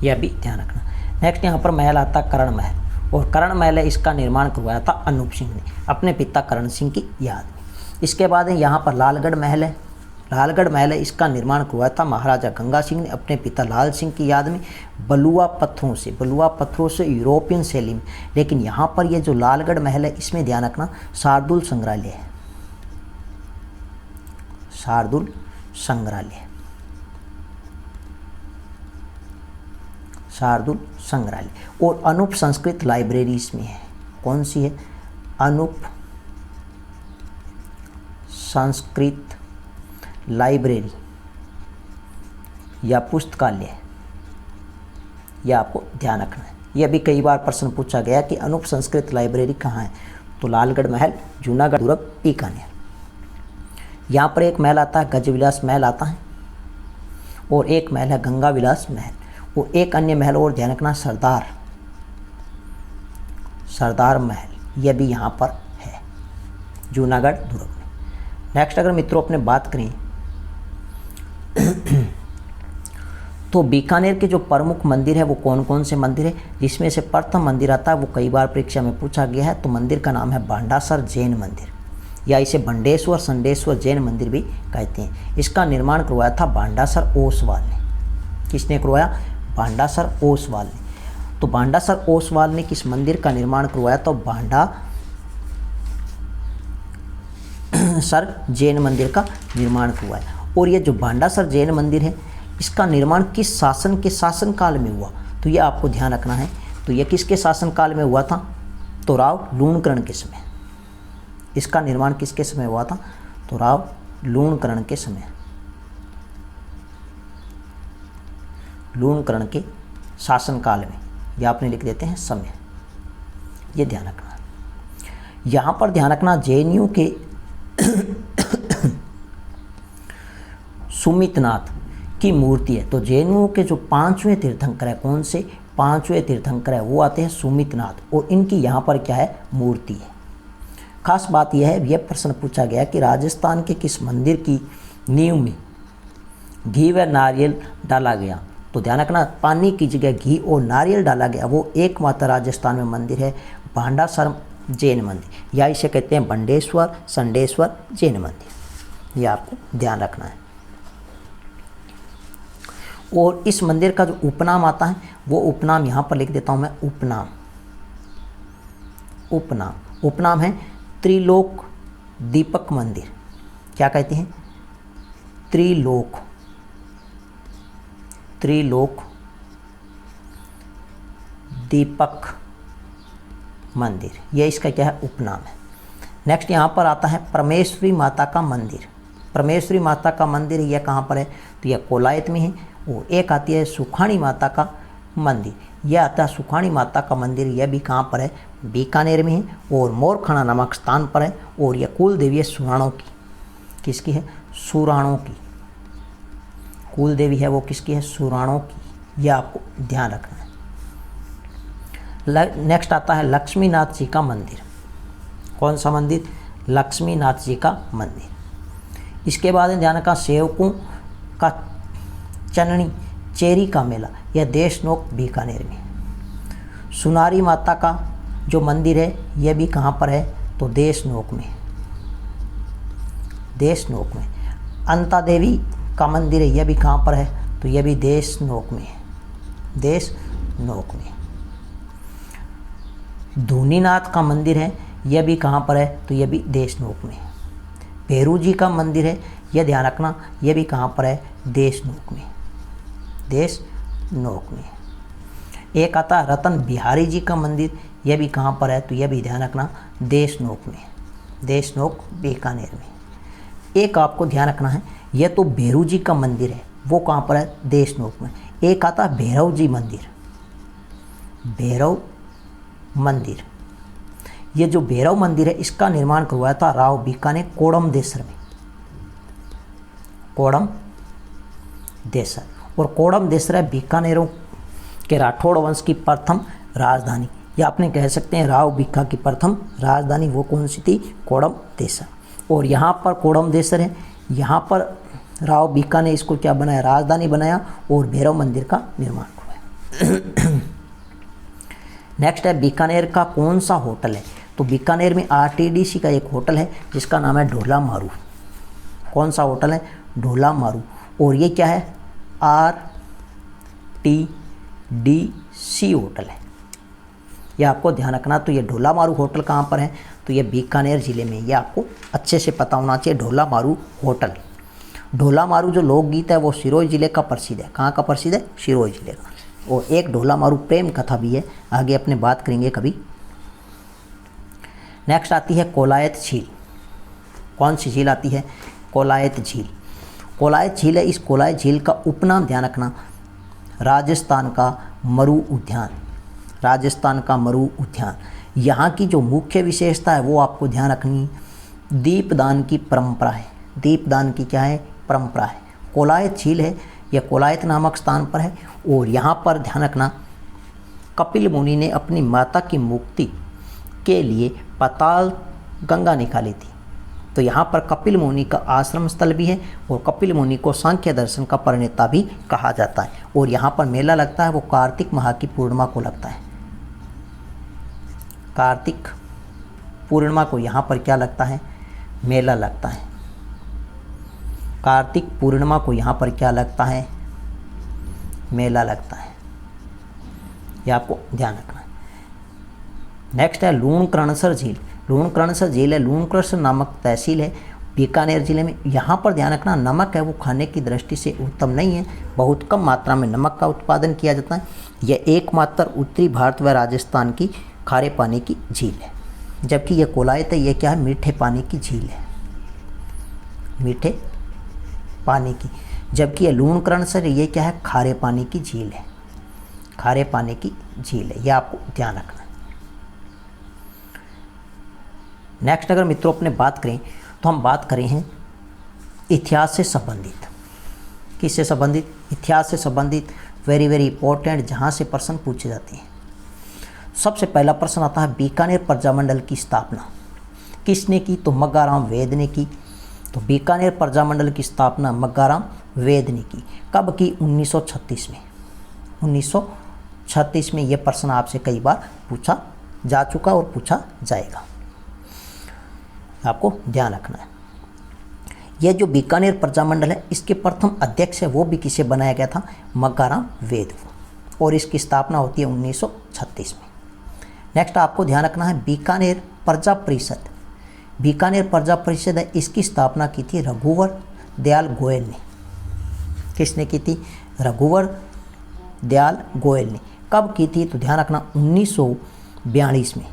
Speaker 1: यह भी ध्यान रखना। नेक्स्ट यहाँ पर महल आता करण महल, और करण महल है इसका निर्माण करवाया था अनूप सिंह ने अपने पिता करण सिंह की याद में। इसके बाद यहाँ पर लालगढ़ महल है। लालगढ़ महल है इसका निर्माण करवाया था महाराजा गंगा सिंह ने अपने पिता लाल सिंह की याद में, बलुआ पत्थरों से यूरोपियन शैली में। लेकिन यहाँ पर ये जो लालगढ़ महल है इसमें ध्यान रखना शार्दुल संग्रहालय है। शार्दुल संग्रहालय, शार्दुल संग्रहालय। और अनूप संस्कृत लाइब्रेरी इसमें है। कौन सी है, अनूप संस्कृत लाइब्रेरी या पुस्तकालय, यह आपको ध्यान रखना है। यह भी कई बार प्रश्न पूछा गया कि अनूप संस्कृत लाइब्रेरी कहाँ है, तो लालगढ़ महल, जूनागढ़ दुर्ग, बीकानेर। यहाँ पर एक महल आता है गजविलास महल आता है, और एक महल है गंगा विलास महल, और एक अन्य महल और ध्यान रखना सरदार महल, यह भी यहाँ पर है जूनागढ़ दुर्ग में। नेक्स्ट अगर मित्रों अपने बात करें तो बीकानेर के जो प्रमुख मंदिर है वो कौन कौन से मंदिर है, जिसमें से प्रथम मंदिर आता है वो कई बार परीक्षा में पूछा गया है। तो मंदिर का नाम है भांडासर जैन मंदिर, या इसे भंडेश्वर संडेश्वर जैन मंदिर भी कहते हैं। इसका निर्माण करवाया था भांडासर ओसवाल ने। किसने करवाया, भांडासर ओसवाल ने। तो भांडासर ओसवाल ने किस मंदिर का निर्माण करवाया, तो भांडासर जैन मंदिर का निर्माण करवाया। और ये जो भांडासर जैन मंदिर है इसका निर्माण किस शासन के शासनकाल में हुआ, तो ये आपको ध्यान रखना है। तो ये किसके शासनकाल में हुआ था, तो राव लूणकरण के समय। इसका निर्माण किसके समय हुआ था, तो राव लूणकरण के समय, लूणकरण के शासनकाल में। यह आपने लिख देते हैं समय, ये ध्यान रखना। यहाँ पर ध्यान रखना जेएनयू के सुमितनाथ की मूर्ति है। तो जेएनयू के जो 5वें तीर्थंकर है, कौन से 5वें तीर्थंकर है, वो आते हैं सुमितनाथ, और इनकी यहाँ पर क्या है, मूर्ति है। खास बात यह है, यह प्रश्न पूछा गया कि राजस्थान के किस मंदिर की नींव में घी व नारियल डाला गया। तो ध्यान रखना पानी की जगह घी और नारियल डाला गया वो एकमात्र राजस्थान में मंदिर है भांडासर जैन मंदिर, या इसे कहते हैं भंडेश्वर संडेश्वर जैन मंदिर। ये आपको ध्यान रखना है। और इस मंदिर का जो उपनाम आता है वो उपनाम यहाँ पर लिख देता हूँ मैं, उपनाम है त्रिलोक दीपक मंदिर। क्या कहते हैं, त्रिलोक दीपक मंदिर, यह इसका क्या है, उपनाम है। नेक्स्ट यहाँ पर आता है परमेश्वरी माता का मंदिर। परमेश्वरी माता का मंदिर यह कहाँ पर है, तो यह कोलायत में है। और एक आती है सुखानी माता का मंदिर, यह आता है सुखानी माता का मंदिर, यह भी कहाँ पर है, बीकानेर में है और मोरखाना नामक स्थान पर है। और यह कुल देवी है सुराणों की, किसकी है, सुराणों की। कुल देवी है वो किसकी है, सुराणों की, यह आपको ध्यान रखना है। नेक्स्ट आता है लक्ष्मीनाथ जी का मंदिर। कौन सा मंदिर, लक्ष्मीनाथ जी का मंदिर। इसके बाद ध्यान रखना सेवकों का चननी चेरी का मेला, यह देशनोक बीकानेर में। सुनारी माता का जो मंदिर है यह भी कहाँ पर है, तो देशनोक में, देशनोक में। अंता देवी का मंदिर है, यह भी कहाँ पर है, तो यह भी देशनोक में है, देशनोक में। धूनीनाथ का मंदिर है, यह भी कहाँ पर है, तो यह भी देशनोक में। भैरू जी का मंदिर है, यह ध्यान रखना, यह भी कहाँ पर है, देशनोक में, देशनोक में। एक आता है रतन बिहारी जी का मंदिर, यह भी कहाँ पर है, तो यह भी ध्यान रखना, देशनोक में, देशनोक बीकानेर में। एक आपको ध्यान रखना है, यह तो भैरू जी का मंदिर है, वो कहाँ पर है, देशनोक में। एक आता है भैरव जी मंदिर, भैरव मंदिर। ये जो भैरव मंदिर है इसका निर्माण करवाया था राव बीकानेर कोड़म देसर में, कोड़म देसर। और कोड़म देसर है बीकानेरों के राठौड़ वंश की प्रथम राजधानी, या आपने कह सकते हैं राव बीका की प्रथम राजधानी वो कौन सी थी, कोड़म देसर। और यहाँ पर कोड़म देसर है, यहाँ पर राव बीका ने इसको क्या बनाया, राजधानी बनाया और भैरव मंदिर का निर्माण करवाया। नेक्स्ट है बीकानेर का कौन सा होटल है, तो बीकानेर में आरटीडीसी का एक होटल है जिसका नाम है ढोला मारू। कौन सा होटल है, ढोला मारू। और ये क्या है, आरटीडीसी होटल है, यह आपको ध्यान रखना। तो ये ढोला मारू होटल कहाँ पर है, तो ये बीकानेर ज़िले में, यह आपको अच्छे से पता होना चाहिए, ढोला मारू होटल। ढोला मारू जो लोकगीत है वो सिरोही ज़िले का प्रसिद्ध है। कहाँ का प्रसिद्ध है, सिरोही ज़िले का। और एक ढोला मारू प्रेम कथा भी है, आगे अपने बात करेंगे कभी। नेक्स्ट आती है कोलायत झील। कौन सी झील आती है, कोलायत झील। कोलायत झील है, इस कोलायत झील का उपनाम ध्यान रखना, राजस्थान का मरु उद्यान, राजस्थान का मरु उद्यान। यहाँ की जो मुख्य विशेषता है वो आपको ध्यान रखनी, दीपदान की परंपरा है। दीपदान की क्या है, परंपरा है। कोलायत झील है, यह कोलायत नामक स्थान पर है। और यहाँ पर ध्यान रखना, कपिल मुनि ने अपनी माता की मुक्ति के लिए पाताल गंगा निकाली थी। तो यहाँ पर कपिल मुनि का आश्रम स्थल भी है और कपिल मुनि को सांख्य दर्शन का प्रणेता भी कहा जाता है। और यहाँ पर मेला लगता है वो कार्तिक माह की पूर्णिमा को लगता है, कार्तिक पूर्णिमा को यहाँ पर क्या लगता है, मेला लगता है। कार्तिक पूर्णिमा को यहाँ पर क्या लगता है, मेला लगता है, यह आपको ध्यान रखना है। नेक्स्ट है लूणकरणसर झील। लूणकरणसर झील है, लूणकरणसर नामक तहसील है बीकानेर जिले में। यहाँ पर ध्यान रखना, नमक है वो खाने की दृष्टि से उत्तम नहीं है, बहुत कम मात्रा में नमक का उत्पादन किया जाता है। यह एकमात्र उत्तरी भारत व राजस्थान की खारे पानी की झील है। जबकि यह कोलायत है, यह क्या है, मीठे पानी की झील है, मीठे पानी की। जबकि यह लूणकरणसर ये क्या है, खारे पानी की झील है, खारे पानी की झील है, यह आपको ध्यान रखना है। नेक्स्ट अगर मित्रों अपने बात करें तो हम बात करें हैं इतिहास से संबंधित। किससे संबंधित, इतिहास से संबंधित, वेरी वेरी इंपॉर्टेंट, जहाँ से प्रश्न पूछे जाते हैं। सबसे पहला प्रश्न आता है बीकानेर प्रजामंडल की स्थापना किसने की, तो मग्गाराम वेद ने की। तो बीकानेर प्रजामंडल की स्थापना मग्गाराम वेद ने की। कब की, 1936 में। 1936 में। यह प्रश्न आपसे कई बार पूछा जा चुका और पूछा जाएगा, आपको ध्यान रखना है। यह जो बीकानेर प्रजामंडल है इसके प्रथम अध्यक्ष है वो भी किसे बनाया गया था, मग्गाराम वेद, और इसकी स्थापना होती है 1936 में। नेक्स्ट आपको ध्यान रखना है बीकानेर प्रजा परिषद। बीकानेर प्रजा परिषद है, इसकी स्थापना की थी रघुवर दयाल गोयल ने। किसने की थी, रघुवर दयाल गोयल ने। कब की थी, तो ध्यान रखना 1942 में।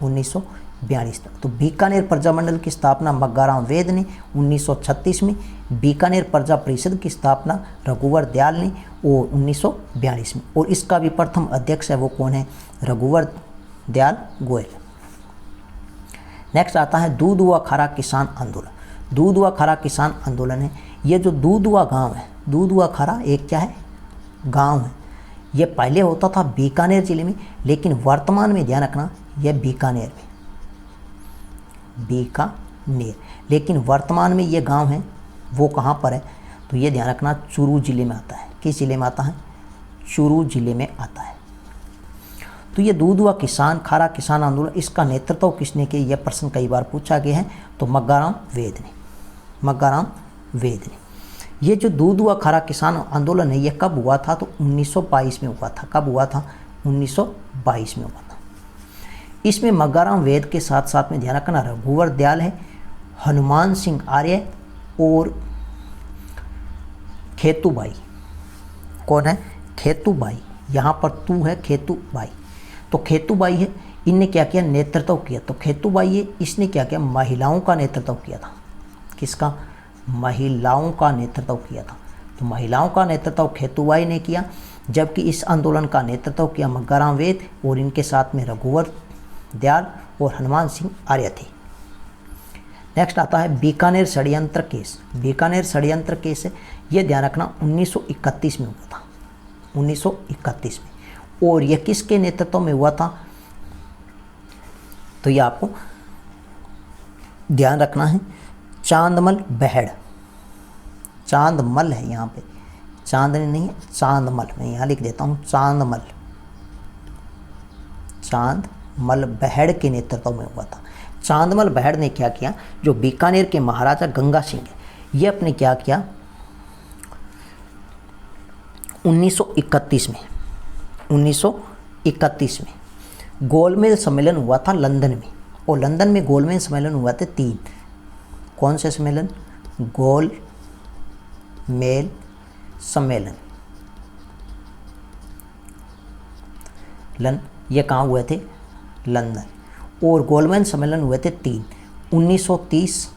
Speaker 1: 1942 तक। तो बीकानेर प्रजा मंडल की स्थापना मग्गाराम वेद ने 1936 में, बीकानेर प्रजा परिषद की स्थापना रघुवर दयाल ने और 1942 में, और इसका भी प्रथम अध्यक्ष है वो कौन है, रघुवर दयाल गोयल। नेक्स्ट आता है दूध व खारा किसान आंदोलन। दूध व खारा किसान आंदोलन है, ये जो दूध व गाँव है, दूध व खारा एक क्या है, गाँव है। ये पहले होता था बीकानेर जिले में, लेकिन वर्तमान में ध्यान रखना यह बीकानेर में, बीकानेर, लेकिन वर्तमान में ये गांव है वो कहाँ पर है, तो ये ध्यान रखना चूरू जिले में आता है। किस जिले में आता है, चूरू जिले में आता है। तो ये दूध व किसान खारा किसान आंदोलन, इसका नेतृत्व किसने किया, यह प्रश्न कई बार पूछा गया है, तो मग्गाराम वेद ने, मग्गाराम वेद ने। ये जो दूध व खारा किसान आंदोलन है ये कब हुआ था, तो 1922 में हुआ था। कब हुआ था, 1922 में हुआ था। इसमें मग्गाराम वेद के साथ साथ में ध्यान रखना रघुवर दयाल है, हनुमान सिंह आर्य और खेतूबाई। कौन है, खेतूबाई, यहाँ पर तू है खेतूबाई, तो खेतूबाई है, इनने क्या किया, नेतृत्व किया। तो खेतूबाई है, इसने क्या किया, महिलाओं का नेतृत्व किया था। किसका, महिलाओं का नेतृत्व किया था। तो महिलाओं का नेतृत्व खेतूबाई ने किया, जबकि इस आंदोलन का नेतृत्व किया मग्गाराम वेद और इनके साथ में रघुवर दयाल और हनुमान सिंह आर्य थे। नेक्स्ट आता है बीकानेर षड्यंत्र केस। बीकानेर षड्यंत्र केस है, यह ध्यान रखना 1931 में हुआ था, 1931 में। और यह किसके नेतृत्व में हुआ था, तो यह आपको ध्यान रखना है चांदमल बहड़, चांदमल है यहाँ पे, चांदनी नहीं है, चांदमल, मैं यहाँ लिख देता हूँ चांदमल, चांदमल बहड़ के नेतृत्व में हुआ था। चांदमल बहड़ ने क्या किया, जो बीकानेर के महाराजा गंगा सिंह है, ये अपने क्या किया 1931 में, 1931 में गोलमेज सम्मेलन हुआ था लंदन में, और लंदन में गोलमेज सम्मेलन हुआ थे 3। कौन से सम्मेलन, गोल मेल सम्मेलन, ये कहाँ हुए थे, लंदन। और गोलमेज सम्मेलन हुए थे 3, 1930,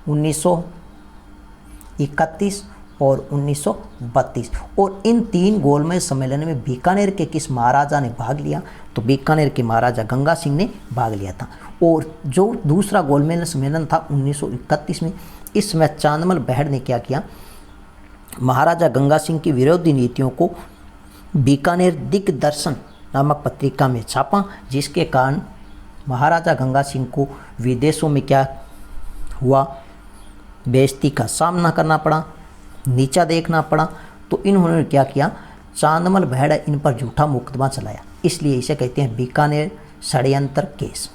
Speaker 1: 1931 और 1932। और इन 3 गोलमेज सम्मेलन में बीकानेर के किस महाराजा ने भाग लिया, तो बीकानेर के महाराजा गंगा सिंह ने भाग लिया था। और जो दूसरा गोलमेज सम्मेलन था 1931 में, इसमें चांदमल बहड़ ने क्या किया, महाराजा गंगा सिंह की विरोधी नीतियों को बीकानेर दिग्दर्शन नामक पत्रिका में छापा, जिसके कारण महाराजा गंगा सिंह को विदेशों में क्या हुआ, बेइज्जती का सामना करना पड़ा, नीचा देखना पड़ा। तो इन्होंने क्या किया, चांदमल बहड़ इन पर झूठा मुकदमा चलाया, इसलिए इसे कहते हैं बीकानेर षड्यंत्र केस।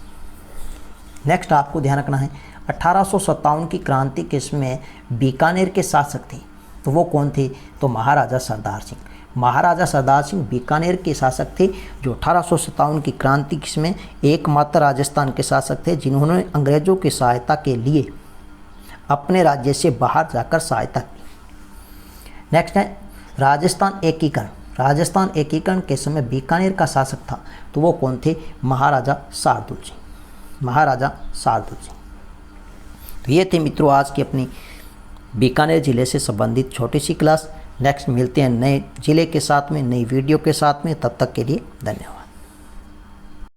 Speaker 1: नेक्स्ट आपको ध्यान रखना है 1857 की क्रांति केस में बीकानेर के शासक थे, तो वो कौन थे, तो महाराजा सरदार सिंह। महाराजा सरदार सिंह बीकानेर के शासक थे, जो 1857 की क्रांति केस में एकमात्र राजस्थान के शासक थे जिन्होंने अंग्रेजों की सहायता के लिए अपने राज्य से बाहर जाकर सहायता की। नेक्स्ट है राजस्थान एकीकरण। राजस्थान एकीकरण के समय बीकानेर का शासक था, तो वो कौन थे, महाराजा शार्दुल सिंह, महाराजा शार्दुल सिंह। तो ये थे मित्रों आज की अपनी बीकानेर ज़िले से संबंधित छोटी सी क्लास। नेक्स्ट मिलते हैं नए ज़िले के साथ में, नई वीडियो के साथ में, तब तक के लिए धन्यवाद।